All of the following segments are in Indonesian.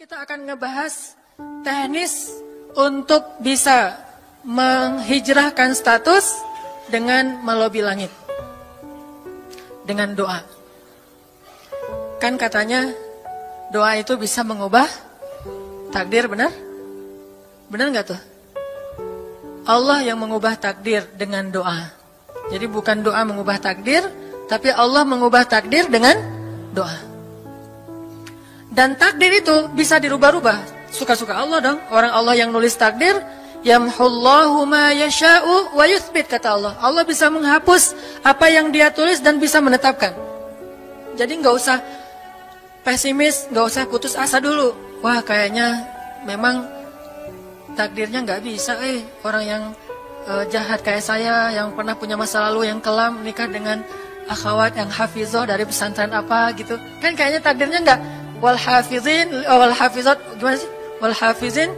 kita akan ngebahas teknis untuk bisa menghijrahkan status dengan melobi langit. Dengan doa. Kan katanya doa itu bisa mengubah takdir, benar? Benar nggak tuh? Allah yang mengubah takdir dengan doa. Jadi bukan doa mengubah takdir, tapi Allah mengubah takdir dengan doa. Dan takdir itu bisa dirubah-rubah. Suka-suka Allah dong. Orang Allah yang nulis takdir, yamhullahu ma yasha'u wa yuthbit, kata Allah. Allah bisa menghapus apa yang Dia tulis dan bisa menetapkan. Jadi nggak usah pesimis, nggak usah putus asa dulu. Wah, kayaknya memang takdirnya nggak bisa. Orang yang jahat kayak saya, yang pernah punya masa lalu yang kelam, nikah dengan akhwat yang hafizoh dari pesantren apa gitu. Kan kayaknya takdirnya nggak. Wal hafizin, wal hafizat, gimana sih? Wal hafizin,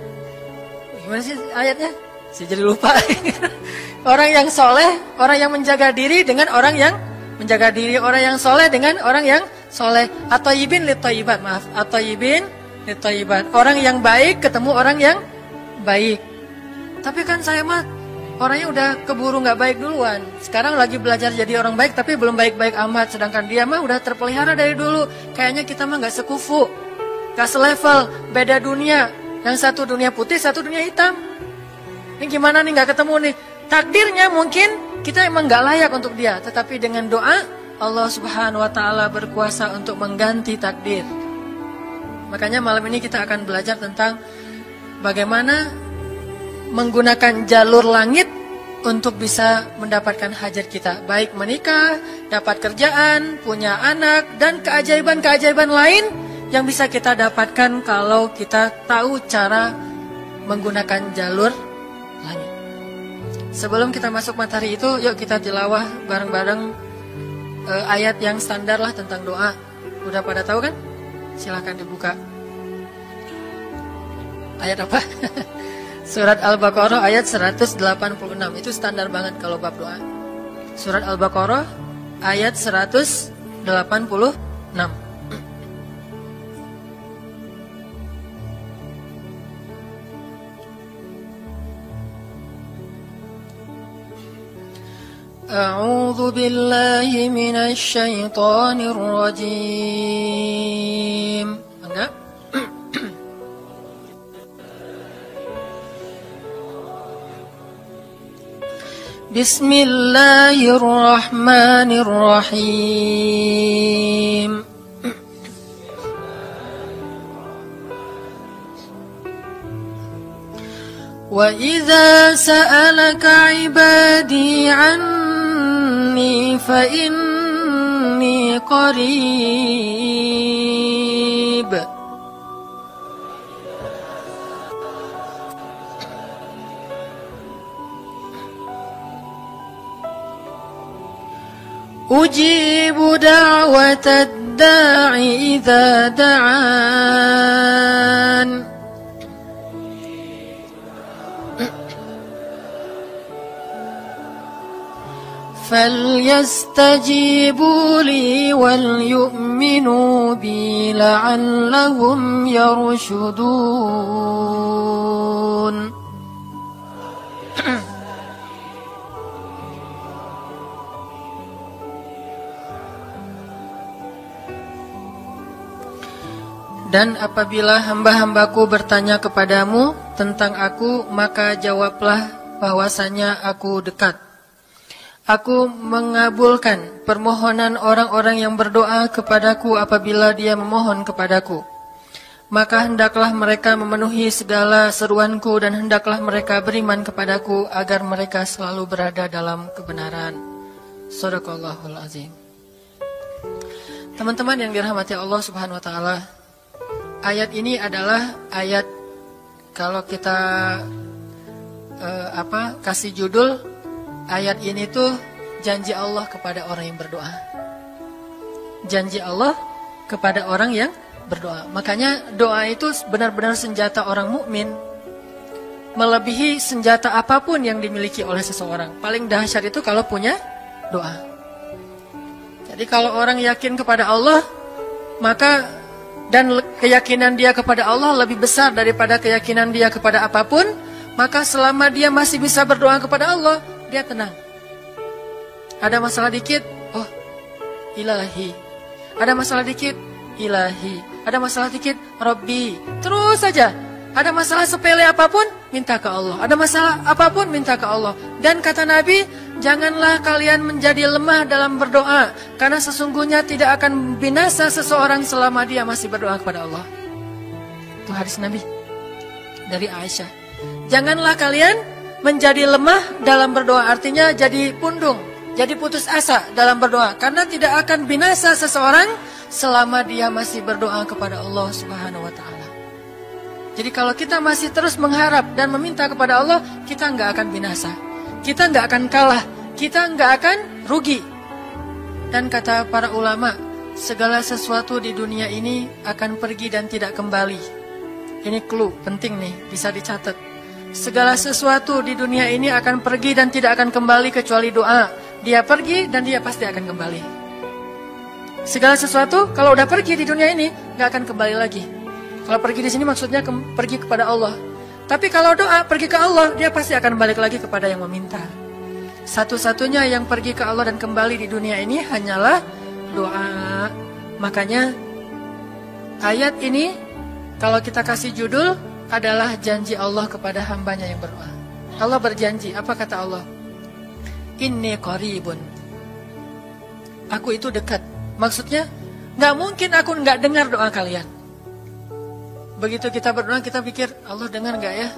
gimana sih ayatnya? Saya jadi lupa. Orang yang soleh, orang yang menjaga diri dengan orang yang menjaga diri, orang yang soleh dengan orang yang soleh. At-thayyibin lit-thayyibat, maaf. At-thayyibin lit-thayyibat. Orang yang baik ketemu orang yang baik. Tapi kan saya mah orangnya udah keburu nggak baik duluan. Sekarang lagi belajar jadi orang baik tapi belum baik-baik amat. Sedangkan dia mah udah terpelihara dari dulu. Kayaknya kita mah nggak sekufu, nggak selevel, beda dunia. Yang satu dunia putih, satu dunia hitam. Ini gimana nih nggak ketemu nih? Takdirnya mungkin kita emang nggak layak untuk dia. Tetapi dengan doa Allah Subhanahu Wa Taala berkuasa untuk mengganti takdir. Makanya malam ini kita akan belajar tentang bagaimana menggunakan jalur langit untuk bisa mendapatkan hajat kita. Baik menikah, dapat kerjaan, punya anak, dan keajaiban-keajaiban lain yang bisa kita dapatkan kalau kita tahu cara menggunakan jalur langit. Sebelum kita masuk materi itu, yuk kita tilawah bareng-bareng ayat yang standar lah tentang doa. Udah pada tahu kan? Silahkan dibuka. Ayat apa? Surat Al-Baqarah ayat 186. Itu standar banget kalau bab doa. Surat Al-Baqarah ayat 186. A'udzu billahi minasy syaithanir rajim. Enggak? Bismillahirrahmanirrahim. Wa idza sa'alaka 'ibadi 'anni fa inni qarib. Ujibu da'watad da'i idza da'an. Falyastajibu li wal yu'minu bi la'allahum yarshudun. Dan apabila hamba-hambaku bertanya kepadamu tentang aku, maka jawablah bahwasanya aku dekat. Aku mengabulkan permohonan orang-orang yang berdoa kepadaku apabila dia memohon kepadaku. Maka hendaklah mereka memenuhi segala seruanku dan hendaklah mereka beriman kepadaku agar mereka selalu berada dalam kebenaran. Shadaqallahul azim. Teman-teman yang dirahmati Allah Subhanahu wa taala, ayat ini adalah ayat kalau kita kasih judul ayat ini tuh janji Allah kepada orang yang berdoa. Janji Allah kepada orang yang berdoa. Makanya doa itu benar-benar senjata orang mukmin, melebihi senjata apapun yang dimiliki oleh seseorang. Paling dahsyat itu kalau punya doa. Jadi kalau orang yakin kepada Allah, maka dan keyakinan dia kepada Allah lebih besar daripada keyakinan dia kepada apapun, maka selama dia masih bisa berdoa kepada Allah, dia tenang. Ada masalah dikit, oh ilahi. Ada masalah dikit, ilahi. Ada masalah dikit, Rabbi. Terus saja. Ada masalah sepele apapun, minta ke Allah. Ada masalah apapun, minta ke Allah. Dan kata Nabi, janganlah kalian menjadi lemah dalam berdoa, karena sesungguhnya tidak akan binasa seseorang selama dia masih berdoa kepada Allah. Itu hadis Nabi dari Aisyah. Janganlah kalian menjadi lemah dalam berdoa, artinya jadi pundung, jadi putus asa dalam berdoa, karena tidak akan binasa seseorang selama dia masih berdoa kepada Allah Subhanahu wa Ta'ala. Jadi kalau kita masih terus mengharap dan meminta kepada Allah, kita nggak akan binasa, kita nggak akan kalah, kita nggak akan rugi. Dan kata para ulama, segala sesuatu di dunia ini akan pergi dan tidak kembali. Ini clue penting nih, bisa dicatat. Segala sesuatu di dunia ini akan pergi dan tidak akan kembali kecuali doa. Dia pergi dan dia pasti akan kembali. Segala sesuatu kalau udah pergi di dunia ini nggak akan kembali lagi. Kalau pergi di sini maksudnya pergi kepada Allah. Tapi kalau doa pergi ke Allah, dia pasti akan balik lagi kepada yang meminta. Satu-satunya yang pergi ke Allah dan kembali di dunia ini hanyalah doa. Makanya ayat ini kalau kita kasih judul adalah janji Allah kepada hambanya yang berdoa. Allah berjanji, apa kata Allah? Inni qaribun. Aku itu dekat. Maksudnya nggak mungkin aku nggak dengar doa kalian. Begitu kita berdoa, kita pikir, Allah dengar nggak ya?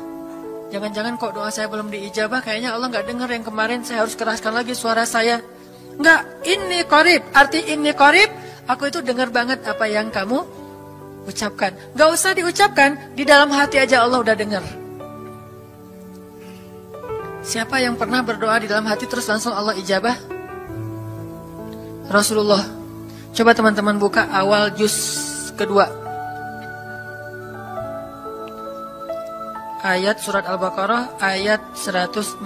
Jangan-jangan kok doa saya belum diijabah, kayaknya Allah nggak dengar yang kemarin, saya harus keraskan lagi suara saya. Nggak, ini qarib, arti ini qarib, aku itu dengar banget apa yang kamu ucapkan. Nggak usah diucapkan, di dalam hati aja Allah udah dengar. Siapa yang pernah berdoa di dalam hati terus langsung Allah ijabah? Rasulullah. Coba teman-teman buka awal juz kedua. Ayat surat Al-Baqarah ayat 144.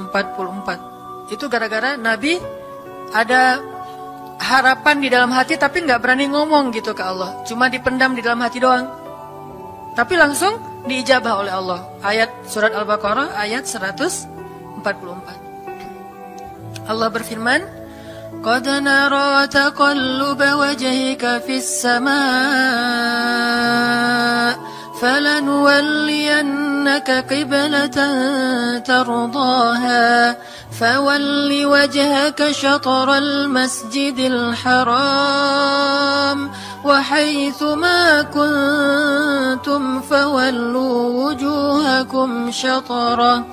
Itu gara-gara Nabi ada harapan di dalam hati tapi nggak berani ngomong gitu ke Allah. Cuma dipendam di dalam hati doang. Tapi langsung diijabah oleh Allah. Ayat surat Al-Baqarah ayat 144. Allah berfirman, "Qad nara taqalluba wajhika fis samaa." فَلَنُوَلِّيَنَّكَ قِبْلَةً تَرْضَاهَا فَوَلِّ وَجْهَكَ شَطْرَ الْمَسْجِدِ الْحَرَامِ وَحَيْثُ مَا كُنْتُمْ فَوَلُّوا وُجُوهَكُمْ شَطْرَهُ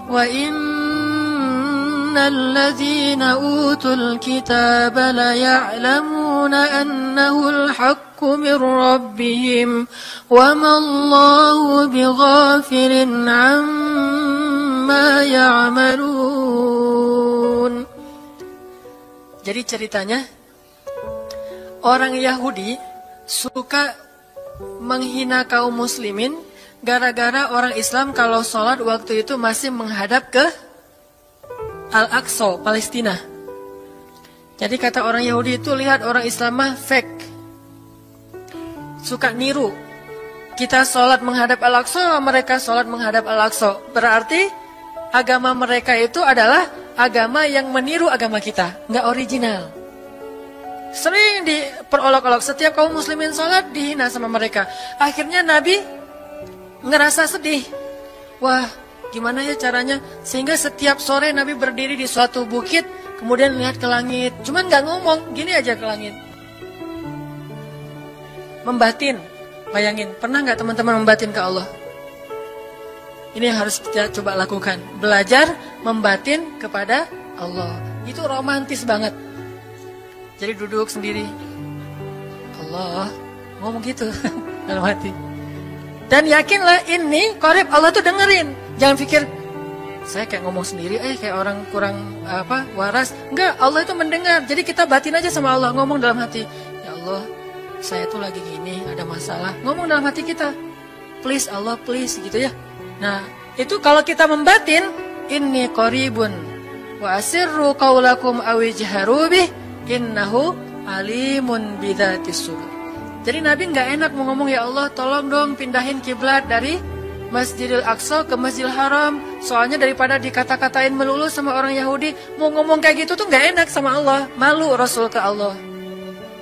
وَإِنَّ الَّذِينَ أُوتُوا الْكِتَابَ لَيَعْلَمُونَ أَنَّهُ الْحَقُّ مِنْ رَبِّهِمْ وَمَا اللَّهُ بِغَافِلٍ عَمَّا يَعْمَلُونَ. Jadi ceritanya, orang Yahudi suka menghina kaum muslimin gara-gara orang Islam kalau sholat waktu itu masih menghadap ke Al-Aqsa, Palestina. Jadi kata orang Yahudi itu, lihat orang Islam mah fake, suka niru. Kita sholat menghadap Al-Aqsa, mereka sholat menghadap Al-Aqsa. Berarti agama mereka itu adalah agama yang meniru agama kita, nggak original. Sering diperolok-olok, setiap kaum muslimin sholat dihina sama mereka. Akhirnya Nabi ngerasa sedih. Wah, gimana ya caranya? Sehingga setiap sore Nabi berdiri di suatu bukit, kemudian lihat ke langit. Cuman nggak ngomong, gini aja ke langit. Membatin, bayangin. Pernah nggak teman-teman membatin ke Allah? Ini yang harus kita coba lakukan. Belajar membatin kepada Allah. Itu romantis banget. Jadi duduk sendiri. Allah, ngomong gitu dalam hati. Dan yakinlah ini qarib, Allah tuh dengerin. Jangan pikir saya kayak ngomong sendiri, kayak orang kurang waras. Enggak, Allah itu mendengar. Jadi kita batin aja sama Allah, ngomong dalam hati. Ya Allah, saya tuh lagi gini, ada masalah. Ngomong dalam hati kita. Please Allah, please gitu ya. Nah, itu kalau kita membatin, inni qaribun wa asirru qaulakum aw ijharu bih innahu alimun bidzatis sudur. Jadi Nabi nggak enak mau ngomong, ya Allah tolong dong pindahin kiblat dari Masjidil Aqsa ke Masjidil Haram. Soalnya daripada dikata-katain melulu sama orang Yahudi, mau ngomong kayak gitu tuh nggak enak sama Allah. Malu Rasul ke Allah.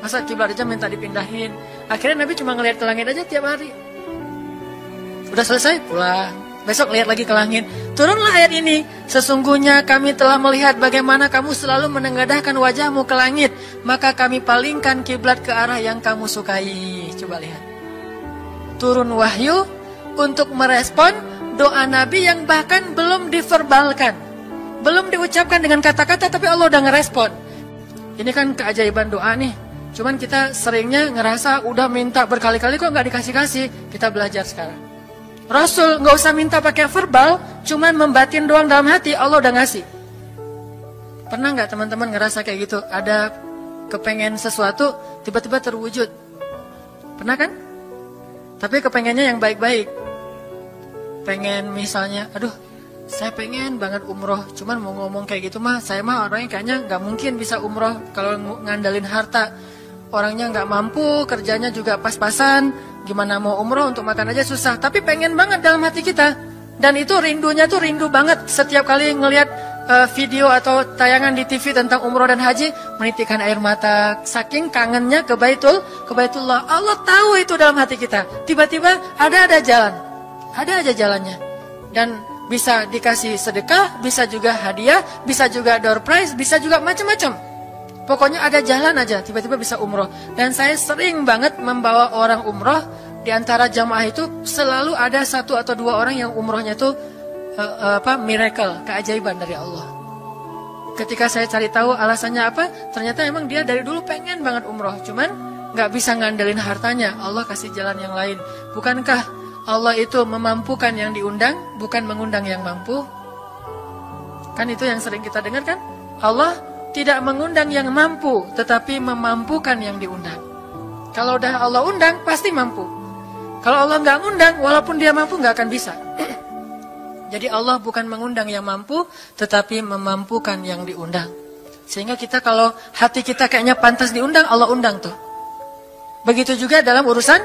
Masa kiblat aja minta dipindahin. Akhirnya Nabi cuma ngelihat ke langit aja tiap hari. Udah selesai pulang. Besok lihat lagi ke langit. Turunlah ayat ini. Sesungguhnya kami telah melihat bagaimana kamu selalu menengadahkan wajahmu ke langit. Maka kami palingkan kiblat ke arah yang kamu sukai. Coba lihat. Turun wahyu untuk merespon doa Nabi yang bahkan belum diverbalkan. Belum diucapkan dengan kata-kata, tapi Allah udah ngerespon. Ini kan keajaiban doa nih. Cuman kita seringnya ngerasa udah minta berkali-kali kok nggak dikasih-kasih. Kita belajar sekarang. Rasul nggak usah minta pakai verbal, cuman membatin doang dalam hati, Allah udah ngasih. Pernah nggak teman-teman ngerasa kayak gitu? Ada kepengen sesuatu, tiba-tiba terwujud. Pernah kan? Tapi kepengennya yang baik-baik. Pengen misalnya, aduh, saya pengen banget umroh, cuman mau ngomong kayak gitu mah, saya mah orangnya kayaknya nggak mungkin bisa umroh kalau ngandalin harta. Orangnya nggak mampu, kerjanya juga pas-pasan. Gimana mau umroh, untuk makan aja susah. Tapi pengen banget dalam hati kita. Dan itu rindunya tuh rindu banget. Setiap kali ngelihat video atau tayangan di TV tentang umroh dan haji, menitikkan air mata. Saking kangennya ke Baitullah. Allah tahu itu dalam hati kita. Tiba-tiba ada jalan. Ada aja jalannya. Dan bisa dikasih sedekah, bisa juga hadiah, bisa juga door prize, bisa juga macam-macam. Pokoknya ada jalan aja, tiba-tiba bisa umroh. Dan saya sering banget membawa orang umroh. Di antara jamaah itu selalu ada 1 atau 2 orang yang umrohnya itu miracle, keajaiban dari Allah. Ketika saya cari tahu alasannya apa, ternyata emang dia dari dulu pengen banget umroh, cuman nggak bisa ngandelin hartanya. Allah kasih jalan yang lain. Bukankah Allah itu memampukan yang diundang, bukan mengundang yang mampu? Kan itu yang sering kita dengar kan? Allah tidak mengundang yang mampu, tetapi memampukan yang diundang. Kalau udah Allah undang, pasti mampu. Kalau Allah nggak ngundang, walaupun dia mampu nggak akan bisa. Jadi Allah bukan mengundang yang mampu, tetapi memampukan yang diundang. Sehingga kita kalau hati kita kayaknya pantas diundang, Allah undang tuh. Begitu juga dalam urusan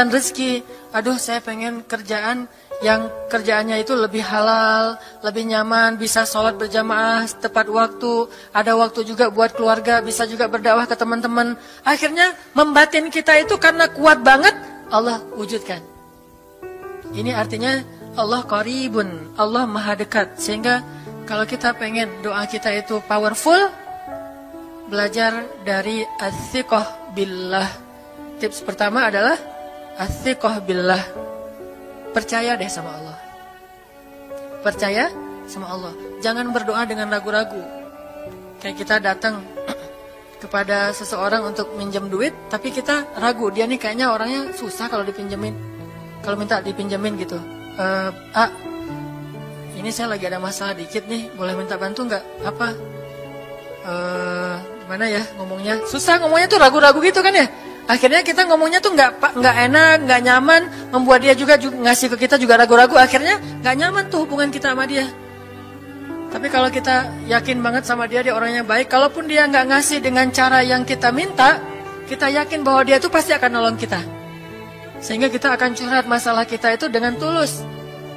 rezeki. Aduh, saya pengen kerjaan yang kerjaannya itu lebih halal, lebih nyaman, bisa sholat berjamaah tepat waktu, ada waktu juga buat keluarga, bisa juga berdakwah ke teman-teman. Akhirnya membatin kita itu karena kuat banget, Allah wujudkan. Ini artinya Allah qaribun, Allah maha dekat. Sehingga kalau kita pengen doa kita itu powerful, belajar dari as-siqah billah. Tips pertama adalah as-siqah billah. Percaya deh sama Allah. Percaya sama Allah. Jangan berdoa dengan ragu-ragu. Kayak kita datang kepada seseorang untuk minjem duit, tapi kita ragu. Dia nih kayaknya orangnya susah kalau dipinjemin. Kalau minta dipinjemin gitu. Ini saya lagi ada masalah dikit nih. Boleh minta bantu nggak? Apa? Gimana ya ngomongnya? Susah ngomongnya tuh ragu-ragu gitu kan ya. Akhirnya kita ngomongnya tuh nggak enak, nggak nyaman, membuat dia juga ngasih ke kita juga ragu-ragu. Akhirnya nggak nyaman tuh hubungan kita sama dia. Tapi kalau kita yakin banget sama dia orangnya baik, kalaupun dia nggak ngasih dengan cara yang kita minta, kita yakin bahwa dia tuh pasti akan nolong kita. Sehingga kita akan curhat masalah kita itu dengan tulus.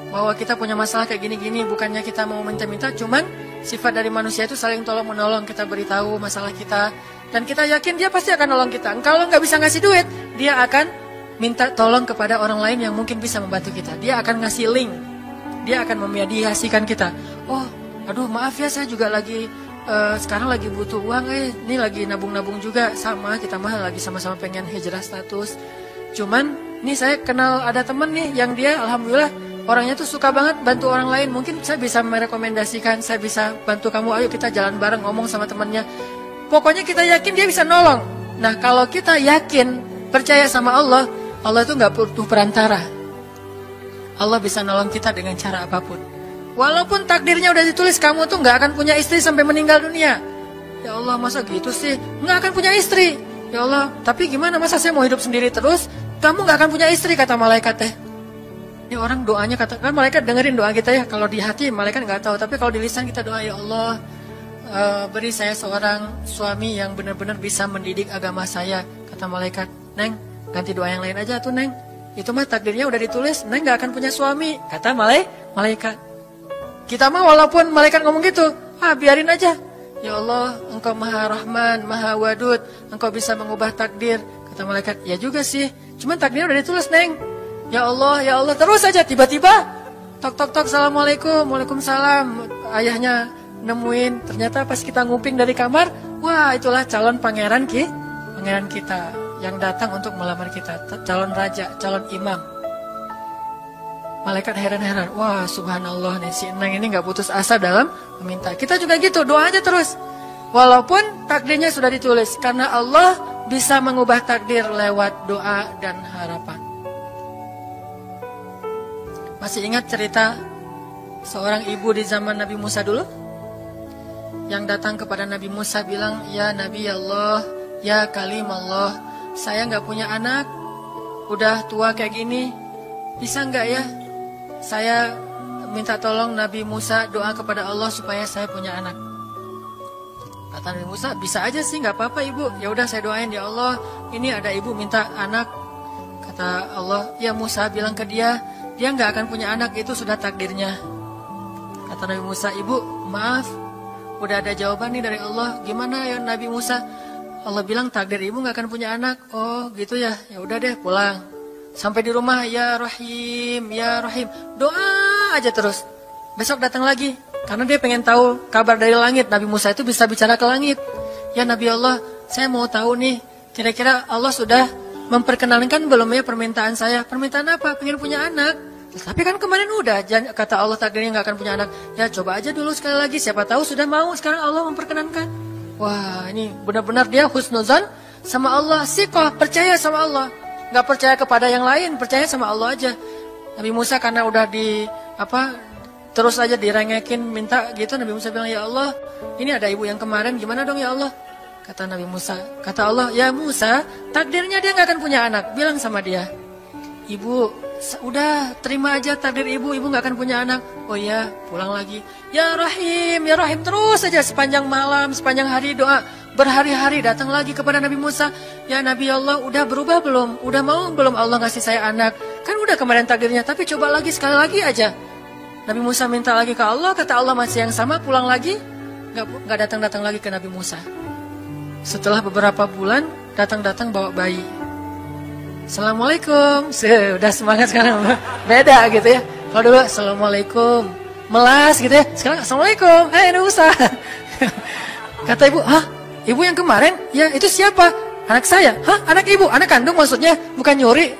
Bahwa kita punya masalah kayak gini-gini, bukannya kita mau minta-minta, cuman sifat dari manusia itu saling tolong-menolong. Kita beritahu masalah kita. Dan kita yakin dia pasti akan nolong kita. Kalau nggak bisa ngasih duit, dia akan minta tolong kepada orang lain yang mungkin bisa membantu kita. Dia akan ngasih link. Dia akan memediasikan kita. Oh, aduh maaf ya saya juga lagi sekarang lagi butuh uang. Ini lagi nabung-nabung juga. Sama, kita mah lagi sama-sama pengen hijrah status. Cuman, nih saya kenal ada temen nih yang dia alhamdulillah orangnya tuh suka banget bantu orang lain. Mungkin saya bisa merekomendasikan, saya bisa bantu kamu. Ayo kita jalan bareng ngomong sama temennya. Pokoknya kita yakin dia bisa nolong. Nah kalau kita yakin, percaya sama Allah, Allah itu gak butuh perantara. Allah bisa nolong kita dengan cara apapun. Walaupun takdirnya udah ditulis, kamu tuh gak akan punya istri sampai meninggal dunia. Ya Allah masa gitu sih, gak akan punya istri. Ya Allah, tapi gimana masa saya mau hidup sendiri terus? Kamu gak akan punya istri, kata malaikat teh. Ini orang doanya, katakan malaikat dengerin doa kita ya. Kalau di hati malaikat gak tahu, tapi kalau di lisan kita doa, ya Allah, beri saya seorang suami yang benar-benar bisa mendidik agama saya. Kata malaikat, Neng, Ganti doa yang lain aja tuh Neng. Itu mah takdirnya udah ditulis, Neng gak akan punya suami. Kata malaikat. Kita mah walaupun malaikat ngomong gitu, biarin aja. Ya Allah, Engkau Maha Rahman, Maha Wadud, Engkau bisa mengubah takdir. Kata malaikat, ya juga sih, cuman takdirnya udah ditulis Neng. Ya Allah, terus aja tiba-tiba tok, Assalamualaikum, Waalaikumsalam. Ayahnya nemuin, ternyata pas kita nguping dari kamar, wah itulah calon pangeran kita yang datang untuk melamar kita, calon raja, calon imam. Malaikat heran-heran, wah subhanallah nih si Neng ini gak putus asa dalam meminta. Kita juga gitu, doa aja terus. Walaupun takdirnya sudah ditulis, karena Allah bisa mengubah takdir lewat doa dan harapan. Masih ingat cerita seorang ibu di zaman Nabi Musa dulu? Yang datang kepada Nabi Musa bilang, ya Nabi Allah, ya Kalim Allah, saya gak punya anak, udah tua kayak gini, bisa gak ya? Saya minta tolong Nabi Musa doa kepada Allah supaya saya punya anak. Kata Nabi Musa, bisa aja sih, gak apa-apa ibu. Ya udah saya doain, ya Allah, ini ada ibu minta anak. Kata Allah, ya Musa bilang ke dia gak akan punya anak, itu sudah takdirnya. Kata Nabi Musa, ibu maaf, udah ada jawaban nih dari Allah. Gimana ya Nabi Musa? Allah bilang takdir ibu gak akan punya anak. Oh gitu ya, ya udah deh pulang. Sampai di rumah, ya Rahim, ya Rahim, doa aja terus. Besok datang lagi, karena dia pengen tahu kabar dari langit. Nabi Musa itu bisa bicara ke langit. Ya Nabi Allah, saya mau tahu nih, kira-kira Allah sudah memperkenalkan belum ya permintaan saya? Permintaan apa? Pengen punya anak. Tapi kan kemarin udah, kata Allah takdirnya gak akan punya anak. Ya coba aja dulu sekali lagi, siapa tahu sudah mau. Sekarang Allah memperkenankan. Wah ini benar-benar dia husnuzan sama Allah. Siqah, percaya sama Allah. Gak percaya kepada yang lain, percaya sama Allah aja. Nabi Musa karena udah terus aja direngekin minta gitu. Nabi Musa bilang, ya Allah, ini ada ibu yang kemarin, gimana dong ya Allah? Kata Nabi Musa, kata Allah, ya Musa, takdirnya dia gak akan punya anak. Bilang sama dia, ibu, udah terima aja takdir ibu gak akan punya anak. Oh iya, pulang lagi. Ya Rahim, terus aja sepanjang malam, sepanjang hari doa. Berhari-hari datang lagi kepada Nabi Musa. Ya Nabi Allah, udah berubah belum? Udah mau belum Allah ngasih saya anak? Kan udah kemarin takdirnya, tapi coba lagi sekali lagi aja. Nabi Musa minta lagi ke Allah, kata Allah masih yang sama, pulang lagi. Gak datang-datang lagi ke Nabi Musa. Setelah beberapa bulan, datang-datang bawa bayi. Assalamualaikum. Udah semangat sekarang. Beda gitu ya. Kalau dulu, Assalamualaikum. Melas gitu ya. Sekarang, Assalamualaikum. Nabi Musa. Kata ibu, ibu yang kemarin? Ya, itu siapa? Anak saya. Anak ibu? Anak kandung maksudnya? Bukan nyuri.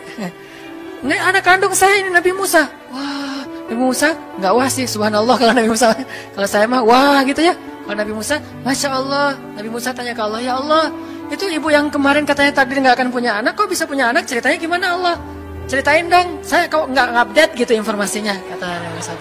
Ini anak kandung saya ini Nabi Musa. Wah, Nabi Musa nggak wah sih, subhanallah kalau Nabi Musa. Kalau saya mah wah gitu ya. Kalau Nabi Musa, Masya Allah. Nabi Musa tanya ke Allah, ya Allah, itu ibu yang kemarin katanya takdir nggak akan punya anak, kok bisa punya anak? Ceritanya gimana Allah? Ceritain dong. Saya kok nggak update gitu informasinya, kata Nabi Musa.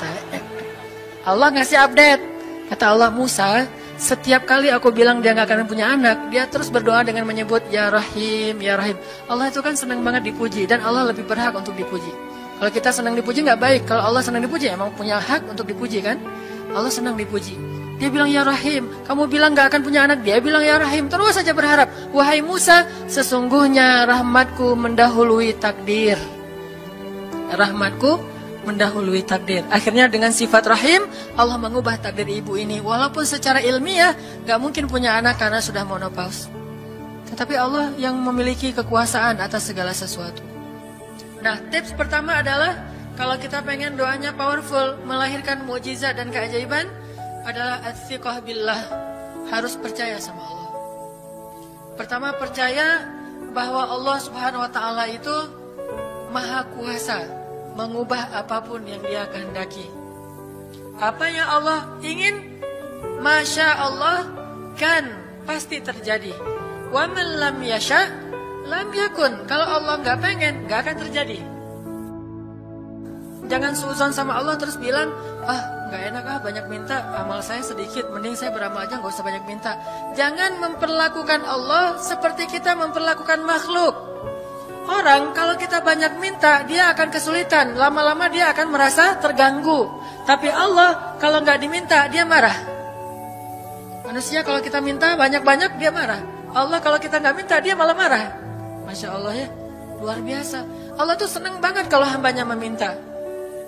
Allah ngasih update. Kata Allah, Musa, setiap kali aku bilang dia gak akan punya anak, dia terus berdoa dengan menyebut Ya Rahim, Ya Rahim. Allah itu kan senang banget dipuji, dan Allah lebih berhak untuk dipuji. Kalau kita senang dipuji gak baik. Kalau Allah senang dipuji, emang punya hak untuk dipuji kan. Allah senang dipuji. Dia bilang Ya Rahim, kamu bilang gak akan punya anak, dia bilang Ya Rahim. Terus saja berharap, wahai Musa, sesungguhnya rahmatku mendahului takdir. Rahmatku mendahului takdir. Akhirnya dengan sifat rahim, Allah mengubah takdir ibu ini. Walaupun secara ilmiah gak mungkin punya anak karena sudah menopause. Tetapi Allah yang memiliki kekuasaan atas segala sesuatu. Nah, tips pertama adalah kalau kita pengen doanya powerful, melahirkan mukjizat dan keajaiban, adalah at-thiqah billah. Harus percaya sama Allah. Pertama, percaya bahwa Allah Subhanahu wa taala itu Maha Kuasa mengubah apapun yang dia kehendaki. Apa yang Allah ingin, Masya Allah, kan pasti terjadi. Wa man lam yasha, lam yakun. Kalau Allah gak pengen, gak akan terjadi. Jangan suuzon sama Allah terus bilang, gak enak banyak minta, amal saya sedikit, mending saya beramal aja gak usah banyak minta. Jangan memperlakukan Allah seperti kita memperlakukan makhluk. Orang kalau kita banyak minta, dia akan kesulitan. Lama-lama dia akan merasa terganggu. Tapi Allah kalau nggak diminta, dia marah. Manusia kalau kita minta banyak-banyak, dia marah. Allah kalau kita nggak minta, dia malah marah. Masya Allah ya. Luar biasa. Allah tuh senang banget kalau hambanya meminta.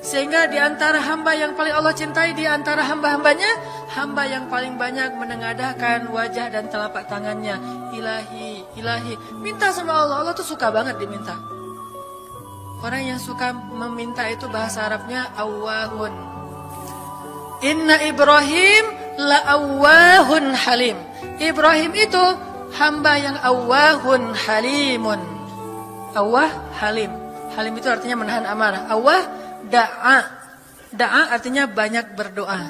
Sehingga di antara hamba yang paling Allah cintai, di antara hamba-hambanya, hamba yang paling banyak menengadahkan wajah dan telapak tangannya. Ilahi, ilahi. Minta sama Allah. Allah tuh suka banget diminta. Orang yang suka meminta itu bahasa Arabnya awwahun. Inna Ibrahim la'awwahun halim. Ibrahim itu hamba yang awwahun halimun. Awwah halim. Halim itu artinya menahan amarah. Awwah da'a. Da'a artinya banyak berdoa.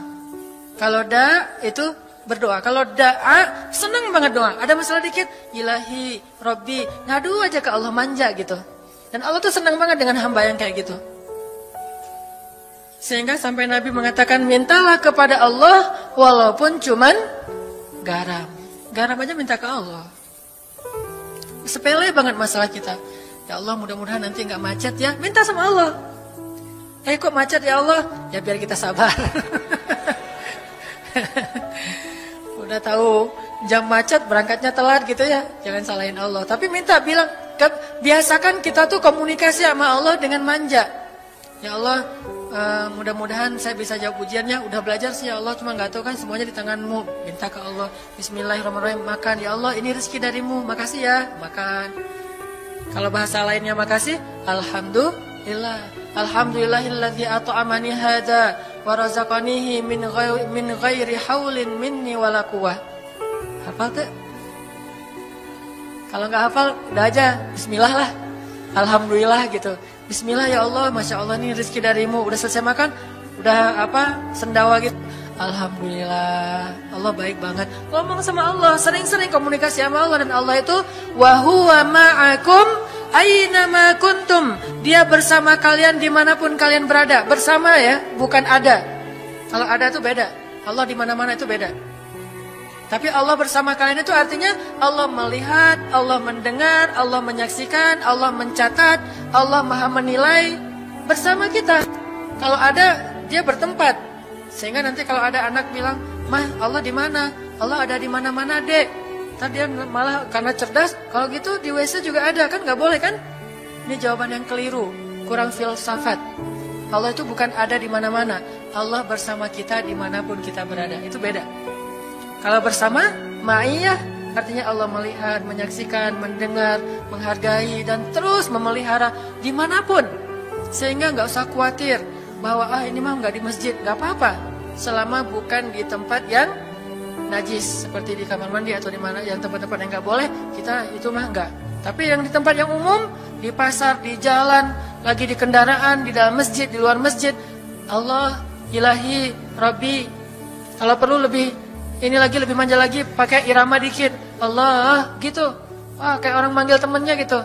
Kalau da' itu berdoa. Kalau da'a senang banget doa. Ada masalah dikit, ilahi, Rabbi, ngadu aja ke Allah, manja gitu. Dan Allah tuh senang banget dengan hamba yang kayak gitu. Sehingga sampai Nabi mengatakan, mintalah kepada Allah walaupun cuman garam. Garam aja minta ke Allah. Sepele banget masalah kita. Ya Allah, mudah-mudahan nanti nggak macet ya. Minta sama Allah. Kok macet ya Allah? Ya biar kita sabar. Udah tahu jam macet berangkatnya telat gitu ya. Jangan salahin Allah. Tapi minta, bilang, biasakan kita tuh komunikasi sama Allah dengan manja. Ya Allah, mudah-mudahan saya bisa jawab ujiannya. Udah belajar sih ya Allah, cuma nggak tahu kan semuanya di tanganmu. Minta ke Allah. Bismillahirrahmanirrahim. Makan ya Allah, ini rezeki darimu. Makasih ya, makan. Kalau bahasa lainnya makasih, alhamdulillah. Alhamdulillahilladzi at'amani hadza wa razaqanihi min ghairi haulin minni wala quwwah. Hafal tuh? Kalau nggak hafal, udah aja bismillah lah. Alhamdulillah gitu. Bismillah ya Allah, Masya Allah ini rezeki darimu. Udah selesai makan, udah sendawa gitu. Alhamdulillah, Allah baik banget. Ngomong sama Allah, sering-sering komunikasi sama Allah. Dan Allah itu wa huwa ma'akum aina ma kuntum. Dia bersama kalian dimanapun kalian berada. Bersama ya, bukan ada. Kalau ada itu beda. Allah di mana-mana itu beda. Tapi Allah bersama kalian itu artinya Allah melihat, Allah mendengar, Allah menyaksikan, Allah mencatat, Allah maha menilai bersama kita. Kalau ada, dia bertempat. Sehingga nanti kalau ada anak bilang, "Mah, Allah di mana?" Allah ada di mana-mana, Dek. Tadi dia malah karena cerdas, kalau gitu di WC juga ada, kan nggak boleh kan? Ini jawaban yang keliru, kurang filsafat. Allah itu bukan ada di mana-mana. Allah bersama kita dimanapun kita berada. Itu beda. Kalau bersama, ma'iyah, artinya Allah melihat, menyaksikan, mendengar, menghargai, dan terus memelihara dimanapun. Sehingga nggak usah khawatir bahwa ini mah nggak di masjid, nggak apa-apa. Selama bukan di tempat yang najis, seperti di kamar mandi atau di mana yang tempat-tempat yang nggak boleh, kita itu mah nggak. Tapi yang di tempat yang umum, di pasar, di jalan, lagi di kendaraan, di dalam masjid, di luar masjid, Allah, ilahi, Rabbi. Kalau perlu lebih lebih manja lagi, pakai irama dikit. Allah, gitu. Wah, kayak orang manggil temennya gitu.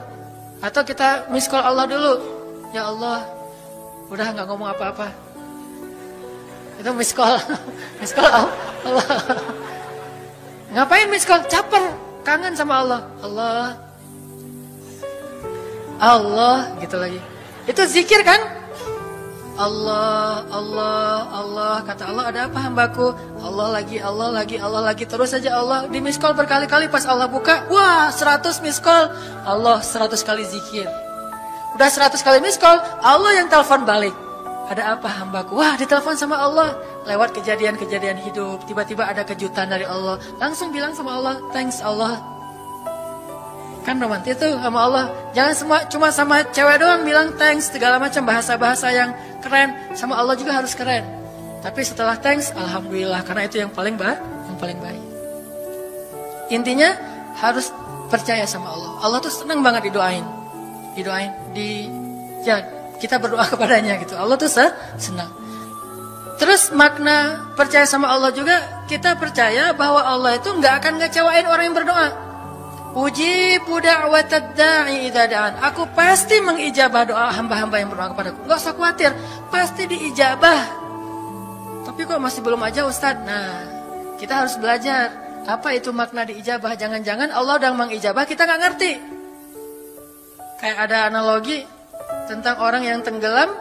Atau kita miss call Allah dulu. Ya Allah, udah nggak ngomong apa-apa. Itu miss call. Miss call Allah. Ngapain miss call? Caper, kangen sama Allah. Allah. Allah, gitu lagi. Itu zikir kan? Allah, Allah, Allah. Kata Allah, ada apa hambaku? Allah lagi, Allah lagi, Allah lagi. Terus saja Allah di miss call berkali-kali. Pas Allah buka, wah 100 miss call. Allah 100 kali zikir. Udah 100 kali miss call, Allah yang telepon balik. Ada apa hambaku? Wah, ditelepon sama Allah. Lewat kejadian-kejadian hidup, tiba-tiba ada kejutan dari Allah. Langsung bilang sama Allah, thanks Allah. Kan romantis tuh sama Allah. Jangan cuma sama cewek doang bilang thanks, segala macam bahasa-bahasa yang keren. Sama Allah juga harus keren. Tapi setelah thanks, alhamdulillah, karena itu yang paling baik. Intinya harus percaya sama Allah. Allah tuh senang banget didoain. Kita berdoa kepadanya gitu. Allah tuh senang. Terus makna percaya sama Allah juga, kita percaya bahwa Allah itu nggak akan ngecewain orang yang berdoa. Ujibu da'watad da'i idza da'an. Aku pasti mengijabah doa hamba-hamba yang berdoa kepadaku. Enggak usah khawatir, pasti diijabah. Tapi kok masih belum aja Ustaz? Nah, kita harus belajar. Apa itu makna diijabah? Jangan-jangan Allah udah mengijabah, kita nggak ngerti. Kayak ada analogi tentang orang yang tenggelam,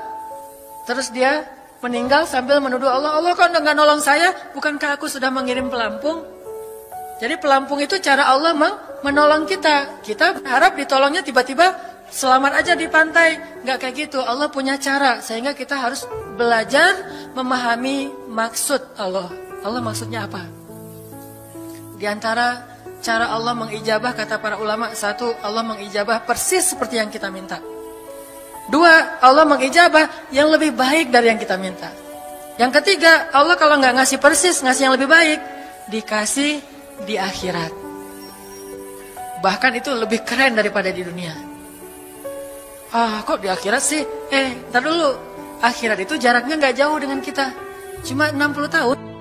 terus dia meninggal sambil menuduh Allah. Allah kok nggak nolong saya? Bukankah aku sudah mengirim pelampung? Jadi pelampung itu cara Allah menolong kita. Kita berharap ditolongnya tiba-tiba selamat aja di pantai. Nggak kayak gitu. Allah punya cara. Sehingga kita harus belajar memahami maksud Allah. Allah maksudnya apa? Di antara cara Allah mengijabah, kata para ulama, satu, Allah mengijabah persis seperti yang kita minta. Dua, Allah mengijabah yang lebih baik dari yang kita minta. Yang ketiga, Allah kalau nggak ngasih persis, ngasih yang lebih baik, dikasih di akhirat. Bahkan itu lebih keren daripada di dunia. Kok di akhirat sih? Ntar dulu. Akhirat itu jaraknya nggak jauh dengan kita. Cuma 60 tahun.